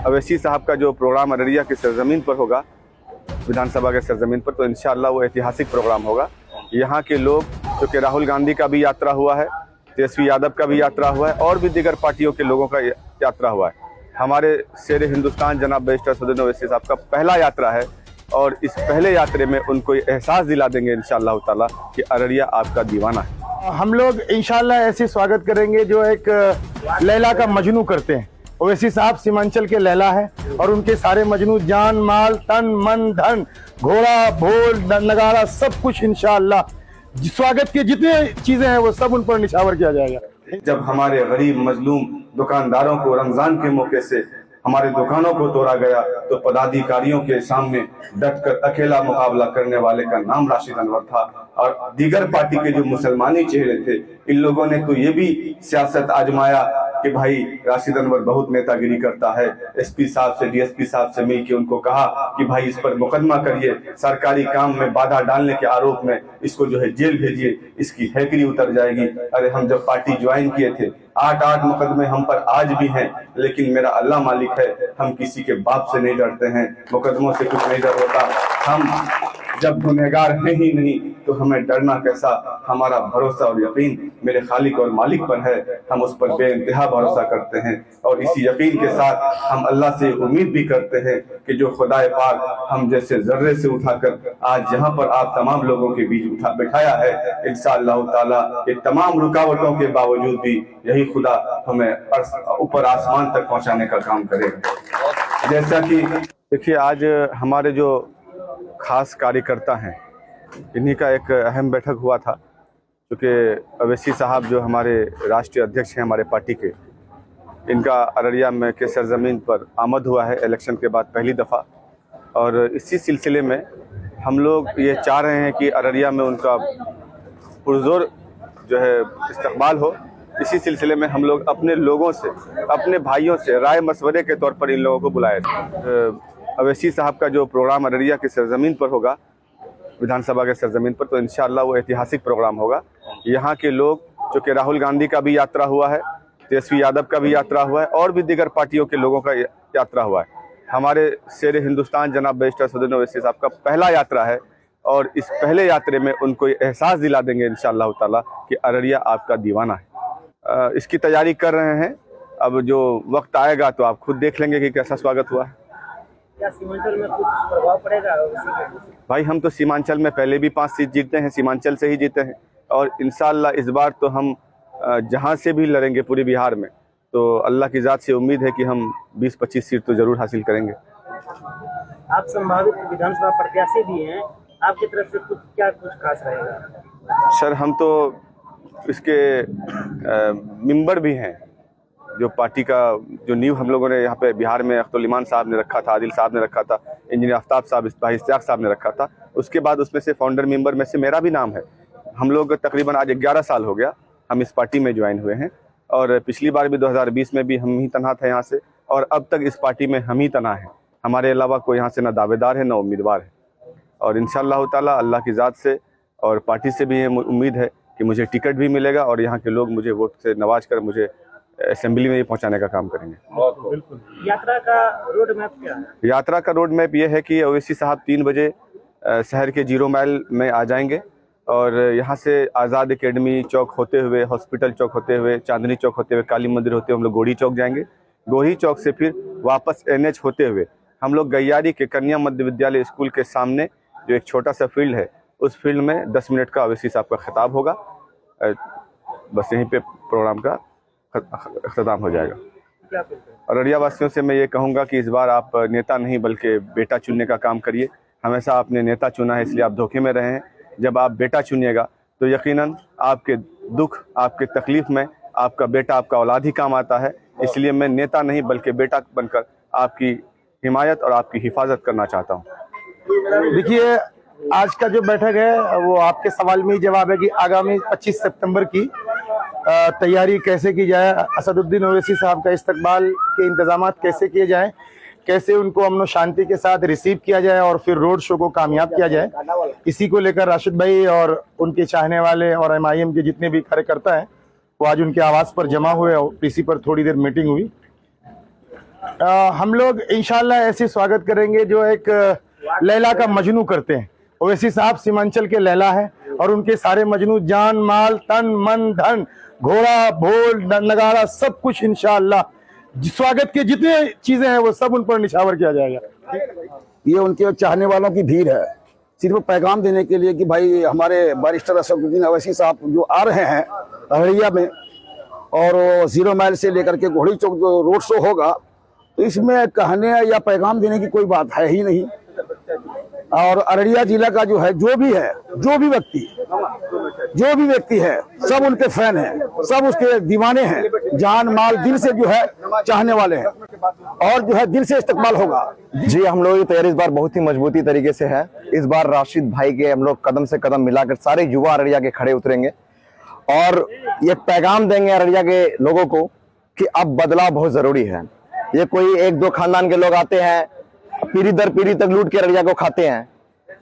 अवैसी साहब का जो प्रोग्राम अररिया की सरजमीन पर होगा, विधानसभा के सरजमीन पर, तो इंशाअल्लाह वो ऐतिहासिक प्रोग्राम होगा। यहाँ के लोग, क्योंकि राहुल गांधी का भी यात्रा हुआ है, तेजस्वी यादव का भी यात्रा हुआ है और भी दीगर पार्टियों के लोगों का यात्रा हुआ है। हमारे शेर हिंदुस्तान जनाब बैरिस्टर सदुद्दीन ओवैसी साहब का पहला यात्रा है और इस पहले यात्रे में उनको एहसास दिला देंगे इंशाअल्लाह ताला कि अररिया आपका दीवाना है। हम लोग इंशाअल्लाह ऐसे स्वागत करेंगे जो एक लैला का मजनू करते हैं। ओवैसी साहब सीमांचल के लैला है और उनके सारे मजनू जान माल तन मन धन घोड़ा भोल नगाड़ा सब कुछ इंशाअल्लाह स्वागत के जितने चीजें हैं वो सब उन पर निछावर किया जाएगा। जब हमारे गरीब मजलूम दुकानदारों को रमजान के मौके से हमारे दुकानों को तोड़ा गया तो पदाधिकारियों के सामने डटकर अकेला मुकाबला करने वाले का नाम राशिद अनवर था और दीगर पार्टी के जो मुसलमानी चेहरे थे, इन लोगों ने तो ये भी सियासत आजमाया कि भाई राशिद अनवर बहुत नेतागिरी करता है। एसपी साहब से डीएसपी साहब से मिलकर उनको कहा कि भाई इस पर मुकदमा करिए, सरकारी काम में बाधा डालने के आरोप में इसको जो है जेल भेजिए, इसकी हैकरी उतर जाएगी। अरे हम जब पार्टी ज्वाइन किए थे 8 मुकदमे हम पर आज भी हैं, लेकिन मेरा अल्लाह मालिक है, हम किसी के बाप से नहीं डरते हैं, मुकदमों से कुछ नहीं डर होता। हम जब गुनहगार है ही नहीं तो हमें डरना कैसा। हमारा भरोसा और यकीन मेरे खालिक और मालिक पर है, हम उस पर बेइंतहा भरोसा करते हैं और इसी यकीन के साथ हम अल्लाह से उम्मीद भी करते हैं कि जो खुदाए पाक हम जैसे जर्रे से उठाकर आज यहाँ पर आप तमाम लोगों के बीच बिठाया है, इंशाअल्लाह ताला ये तमाम रुकावटों के बावजूद भी यही खुदा हमें ऊपर आसमान तक पहुँचाने का काम करेगा। जैसा कि देखिए, आज हमारे जो खास कार्यकर्ता हैं, इन्हीं का एक अहम बैठक हुआ था, क्योंकि अवैसी साहब जो हमारे राष्ट्रीय अध्यक्ष हैं हमारे पार्टी के, इनका अररिया में के सरजमीन पर आमद हुआ है इलेक्शन के बाद पहली दफ़ा। और इसी सिलसिले में हम लोग ये चाह रहे हैं कि अररिया में उनका पुरजोर जो है इस्तकबाल हो। इसी सिलसिले में हम लोग अपने लोगों से, अपने भाइयों से राय मशवरे के तौर पर इन लोगों को बुलाए थे। अवैसी साहब का जो प्रोग्राम अररिया की सरजमीन पर होगा, विधानसभा के सरजमीन पर, तो इंशाअल्लाह वो ऐतिहासिक प्रोग्राम होगा। यहाँ के लोग, क्योंकि राहुल गांधी का भी यात्रा हुआ है, तेजस्वी यादव का भी यात्रा हुआ है और भी दीगर पार्टियों के लोगों का यात्रा हुआ है। हमारे शेर हिंदुस्तान जनाब बैरिस्टर सदुद्दीन ओवैसी साहब का पहला यात्रा है और इस पहले यात्रे में उनको एहसास दिला देंगे इंशाअल्लाह ताला कि अररिया आपका दीवाना है। इसकी तैयारी कर रहे हैं। अब जो वक्त आएगा तो आप खुद देख लेंगे कि कैसा स्वागत हुआ है। क्या सीमांचल में कुछ प्रभाव पड़ेगा? भाई हम तो सीमांचल में पहले भी 5 सीट जीतते हैं, सीमांचल से ही जीते हैं और इंशाअल्लाह इस बार तो हम जहां से भी लड़ेंगे पूरे बिहार में, तो अल्लाह की ज़ात से उम्मीद है कि हम 20-25 सीट तो ज़रूर हासिल करेंगे। आप संभावित विधानसभा प्रत्याशी भी हैं, आपकी तरफ से कुछ खास रहेगा? सर हम तो इसके मेंबर भी हैं। जो पार्टी का जो नींव हम लोगों ने यहाँ पे बिहार में अख्तुल ईमान साहब ने रखा था, आदिल साहब ने रखा था, इंजीनियर आफ्ताब साहब, भाई इश्तियाक साहब ने रखा था, उसके बाद उसमें से फाउंडर मेंबर में से मेरा भी नाम है। हम लोग तकरीबन आज 11 साल हो गया हम इस पार्टी में ज्वाइन हुए हैं और पिछली बार भी 2020 में भी हम ही तनहा थे यहाँ से और अब तक इस पार्टी में हम ही तनहा हैं। हमारे अलावा कोई यहाँ से ना दावेदार है ना उम्मीदवार है और इंशाअल्लाह ताला अल्लाह की ज़ात से और पार्टी से भी उम्मीद है कि मुझे टिकट भी मिलेगा और यहाँ के लोग मुझे वोट से नवाज कर मुझे असेंबली में ही पहुंचाने का काम करेंगे। बिल्कुल। यात्रा का रोड मैप क्या है? यात्रा का रोड मैप ये है कि ओवैसी साहब 3 बजे शहर के 0 माइल में आ जाएंगे और यहाँ से आज़ाद एकेडमी चौक होते हुए, हॉस्पिटल चौक होते हुए, चांदनी चौक होते हुए, काली मंदिर होते हुए हम लोग गोढ़ी चौक जाएंगे। गोढ़ी चौक से फिर वापस NH होते हुए हम लोग गैयारी के कन्या मध्य विद्यालय स्कूल के सामने जो एक छोटा सा फील्ड है, उस फील्ड में 10 मिनट का ओवैसी साहब का खिताब होगा। बस यहीं पे प्रोग्राम का अख्ताम हो जाएगा। अररिया वासियों से मैं ये कहूँगा कि इस बार आप नेता नहीं बल्कि बेटा चुनने का काम करिए। हमेशा आपने नेता चुना है इसलिए आप धोखे में रहे हैं। जब आप बेटा चुनिएगा तो यकीनन आपके दुख, आपके तकलीफ में आपका बेटा, आपका औलाद ही काम आता है। इसलिए मैं नेता नहीं बल्कि बेटा बनकर आपकी हिमायत और आपकी हिफाजत करना चाहता हूँ। देखिए, आज का जो बैठक है वो आपके सवाल में ही जवाब है कि आगामी 25 सितंबर की तैयारी कैसे की जाए, असदुद्दीन ओवैसी साहब का इस्तकबाल के इंतजाम कैसे किए जाएं, कैसे उनको अमन और शांति के साथ रिसीव किया जाए और फिर रोड शो को कामयाब किया जाए। इसी को लेकर राशिद भाई और उनके चाहने वाले और MIM के जितने भी कार्यकर्ता हैं वो आज उनके आवास पर जमा हुए और इसी पर थोड़ी देर मीटिंग हुई। हम लोग इंशाल्लाह ऐसे स्वागत करेंगे जो एक लैला का मजनू करते हैं। ओवैसी साहब सीमांचल के लैला है और उनके सारे मजनू जान माल तन मन धन घोड़ा भोल नगाड़ा सब कुछ इंशाल्लाह स्वागत के जितने चीजें हैं वो सब उन पर निछावर किया जाएगा। ये उनके चाहने वालों की भीड़ है, सिर्फ पैगाम देने के लिए कि भाई हमारे बैरिस्टर असदुद्दीन ओवैसी साहब जो आ रहे हैं अररिया में और 0 माइल से लेकर के घोड़ी चौक जो रोड शो होगा, तो इसमें कहने या पैगाम देने की कोई बात है ही नहीं। और अररिया जिला का जो है जो भी व्यक्ति है सब उनके फैन हैं, सब उसके दीवाने हैं, जान माल दिल से जो है चाहने वाले हैं और जो है दिल से इस्तकबाल होगा। जी, हम लोग की तैयारी इस बार बहुत ही मजबूती तरीके से है। इस बार राशिद भाई के हम लोग कदम से कदम मिलाकर सारे युवा अररिया के खड़े उतरेंगे और ये पैगाम देंगे अररिया के लोगों को कि अब बदलाव बहुत जरूरी है। ये कोई 1-2 खानदान के लोग आते हैं, पीढ़ी दर पीढ़ी तक लूट के अररिया को खाते हैं।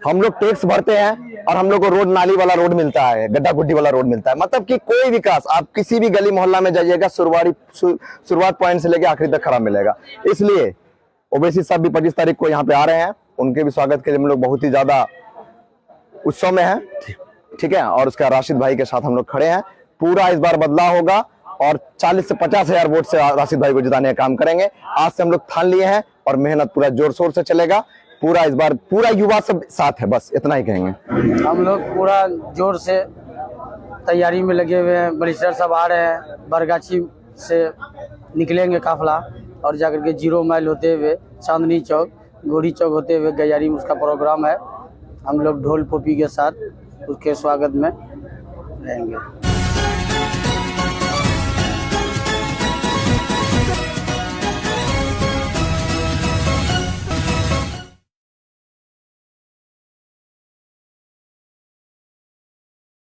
हम लोग टैक्स भरते हैं और हम लोग को रोड नाली वाला रोड मिलता है, गड्ढा गुड्डी वाला रोड मिलता है। मतलब कि कोई विकास आप किसी भी गली मोहल्ला में जाइएगा शुरुआत पॉइंट से लेकर आखिरी तक खराब मिलेगा। इसलिए ओवैसी साहब भी 25 तारीख को यहाँ पे आ रहे हैं, उनके भी स्वागत के लिए हम लोग बहुत ही ज्यादा उत्सव में हैं, ठीक है। और उसका राशिद भाई के साथ हम लोग खड़े हैं। पूरा इस बार बदलाव होगा और 40 से 50 हजार वोट से राशिद भाई को जिताने का काम करेंगे। आज से हम लोग ठान लिए हैं और मेहनत पूरा जोर शोर से चलेगा। पूरा इस बार पूरा युवा सब साथ है, बस इतना ही कहेंगे। हम लोग पूरा जोर से तैयारी में लगे हुए हैं। बैरिस्टर सब आ रहे हैं, बरगाछी से निकलेंगे काफिला और जाकर के 0 माइल होते हुए चांदनी चौक, घोड़ी चौक होते हुए गैयारी में उसका प्रोग्राम है। हम लोग ढोल पोपी के साथ उसके स्वागत में रहेंगे।